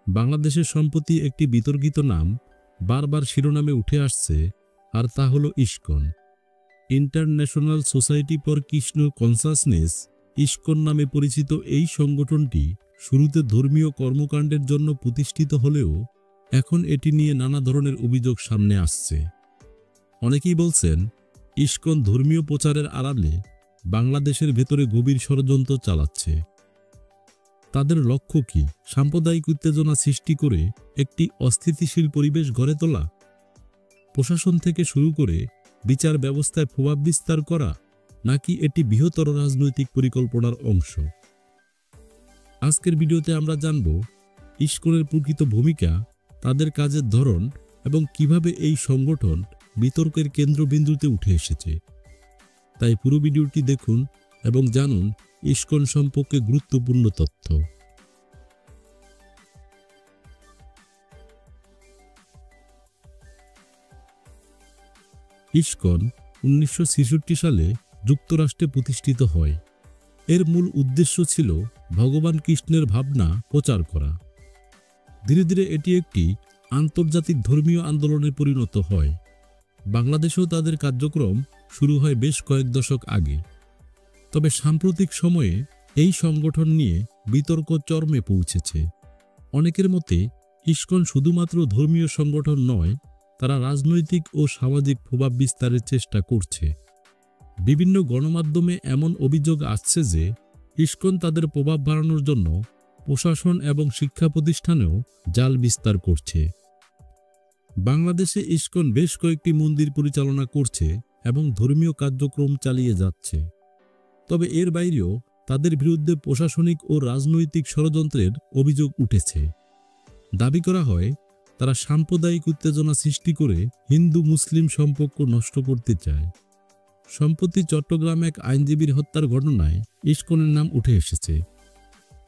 বাংলাদেশের সম্প্রতি একটি বিতর্কিত নাম বারবার শিরোনামে উঠে আসছে, আর তা হল ISKCON. International society for Krishna consciousness ISKCON নামে পরিচিত এই সংগঠনটি শুরুতে ধর্মীয় কর্মকাণ্ডের জন্য প্রতিষ্ঠিত হলেও এখন এটি নিয়ে নানা ধরনের অভিযোগ সামনে আসছে। অনেকেই বলছেন ইসকন ধর্মীয় প্রচারের আড়ালে বাংলাদেশের ভেতরে গভীর ষড়যন্ত্র চালাচ্ছে। তাদের লক্ষ্য কি সাম্প্রদায়িক উত্তেজনা সৃষ্টি করে একটি অস্থিতিশীল পরিবেশ গড়ে তোলা, প্রশাসন থেকে শুরু করে বিচার ব্যবস্থায় প্রভাব বিস্তার করা, নাকি এটি বৃহত্তর রাজনৈতিক পরিকল্পনার অংশ? আজকের ভিডিওতে আমরা জানব ইসকনের প্রকৃত ভূমিকা, তাদের কাজের ধরন এবং কিভাবে এই সংগঠন বিতর্কের কেন্দ্রবিন্দুতে উঠে এসেছে। তাই পুরো ভিডিওটি দেখুন এবং জানুন ইসকন সম্পর্কে গুরুত্বপূর্ণ তথ্য। ইসকন 1966 সালে যুক্তরাষ্ট্রে প্রতিষ্ঠিত হয়। এর মূল উদ্দেশ্য ছিল ভগবান কৃষ্ণের ভাবনা প্রচার করা। ধীরে ধীরে এটি একটি আন্তর্জাতিক ধর্মীয় আন্দোলনে পরিণত হয়। বাংলাদেশেও তাদের কার্যক্রম শুরু হয় বেশ কয়েক দশক আগে। তবে সাম্প্রতিক সময়ে এই সংগঠন নিয়ে বিতর্ক চরমে পৌঁছেছে। অনেকের মতে ইসকন শুধুমাত্র ধর্মীয় সংগঠন নয়, তারা রাজনৈতিক ও সামাজিক প্রভাব বিস্তারের চেষ্টা করছে। বিভিন্ন গণমাধ্যমে এমন অভিযোগ আসছে যে ইসকন তাদের প্রভাব বাড়ানোর জন্য প্রশাসন এবং শিক্ষা প্রতিষ্ঠানেও জাল বিস্তার করছে। বাংলাদেশে ইসকন বেশ কয়েকটি মন্দির পরিচালনা করছে এবং ধর্মীয় কার্যক্রম চালিয়ে যাচ্ছে। তবে এর বাইরেও তাদের বিরুদ্ধে প্রশাসনিক ও রাজনৈতিক ষড়যন্ত্রের অভিযোগ উঠেছে। দাবি করা হয় তারা সাম্প্রদায়িক উত্তেজনা সৃষ্টি করে হিন্দু মুসলিম সম্পর্ক নষ্ট করতে চায়। সম্প্রতি চট্টগ্রামে এক আইনজীবীর হত্যার ঘটনায় ইসকনের নাম উঠে এসেছে।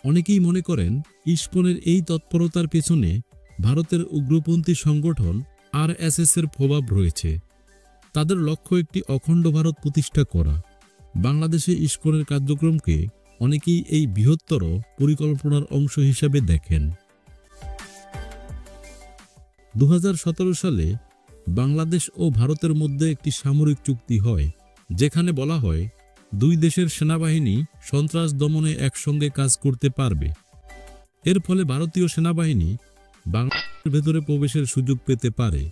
অনেকেই মনে করেন ইসকনের এই তৎপরতার পেছনে ভারতের উগ্রপন্থী সংগঠন RSS এর প্রভাব রয়েছে। তাদের লক্ষ্য একটি অখণ্ড ভারত প্রতিষ্ঠা করা। বাংলাদেশে ইসকনের কার্যক্রমকে অনেকেই এই বৃহত্তর পরিকল্পনার অংশ হিসাবে দেখেন। 2017 সালে বাংলাদেশ ও ভারতের মধ্যে একটি সামরিক চুক্তি হয়, যেখানে বলা হয় দুই দেশের সেনাবাহিনী সন্ত্রাস দমনে একসঙ্গে কাজ করতে পারবে। এর ফলে ভারতীয় সেনাবাহিনী বাংলাদেশের ভেতরে প্রবেশের সুযোগ পেতে পারে।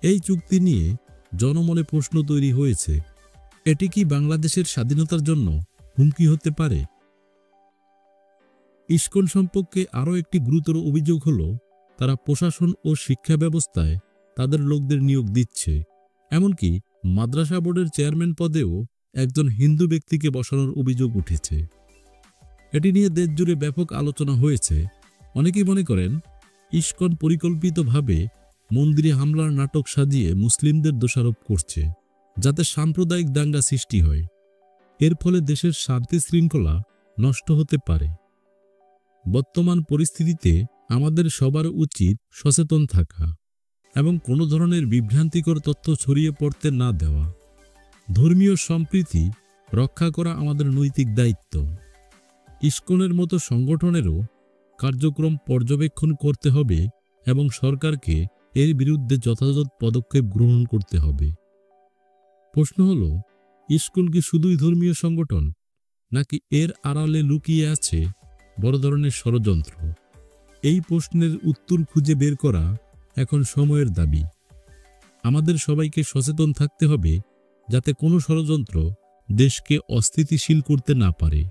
এই চুক্তি নিয়ে জনমনে প্রশ্ন তৈরি হয়েছে, এটি কি বাংলাদেশের স্বাধীনতার জন্য হুমকি হতে পারে? ইসকন সম্পর্কে আরও একটি গুরুতর অভিযোগ হল তারা প্রশাসন ও শিক্ষা ব্যবস্থায় তাদের লোকদের নিয়োগ দিচ্ছে। এমনকি মাদ্রাসা বোর্ডের চেয়ারম্যান পদেও একজন হিন্দু ব্যক্তিকে বসানোর অভিযোগ উঠেছে। এটি নিয়ে দেশ জুড়ে ব্যাপক আলোচনা হয়েছে। অনেকেই মনে করেন ইসকন পরিকল্পিতভাবে মন্দিরে হামলার নাটক সাজিয়ে মুসলিমদের দোষারোপ করছে, যাতে সাম্প্রদায়িক দাঙ্গা সৃষ্টি হয়। এর ফলে দেশের শান্তি শৃঙ্খলা নষ্ট হতে পারে। বর্তমান পরিস্থিতিতে আমাদের সবার উচিত সচেতন থাকা এবং কোনো ধরনের বিভ্রান্তিকর তথ্য ছড়িয়ে পড়তে না দেওয়া। ধর্মীয় সম্প্রীতি রক্ষা করা আমাদের নৈতিক দায়িত্ব। ইসকনের মতো সংগঠনেরও কার্যক্রম পর্যবেক্ষণ করতে হবে এবং সরকারকে এর বিরুদ্ধে যথাযথ পদক্ষেপ গ্রহণ করতে হবে। প্রশ্ন হল, ইসকন কি শুধুই ধর্মীয় সংগঠন, নাকি এর আড়ালে লুকিয়ে আছে বড় ধরনের ষড়যন্ত্র? এই প্রশ্নের উত্তর খুঁজে বের করা এখন সময়ের দাবি। আমাদের সবাইকে সচেতন থাকতে হবে যাতে কোনো ষড়যন্ত্র দেশকে অস্থিতিশীল করতে না পারে।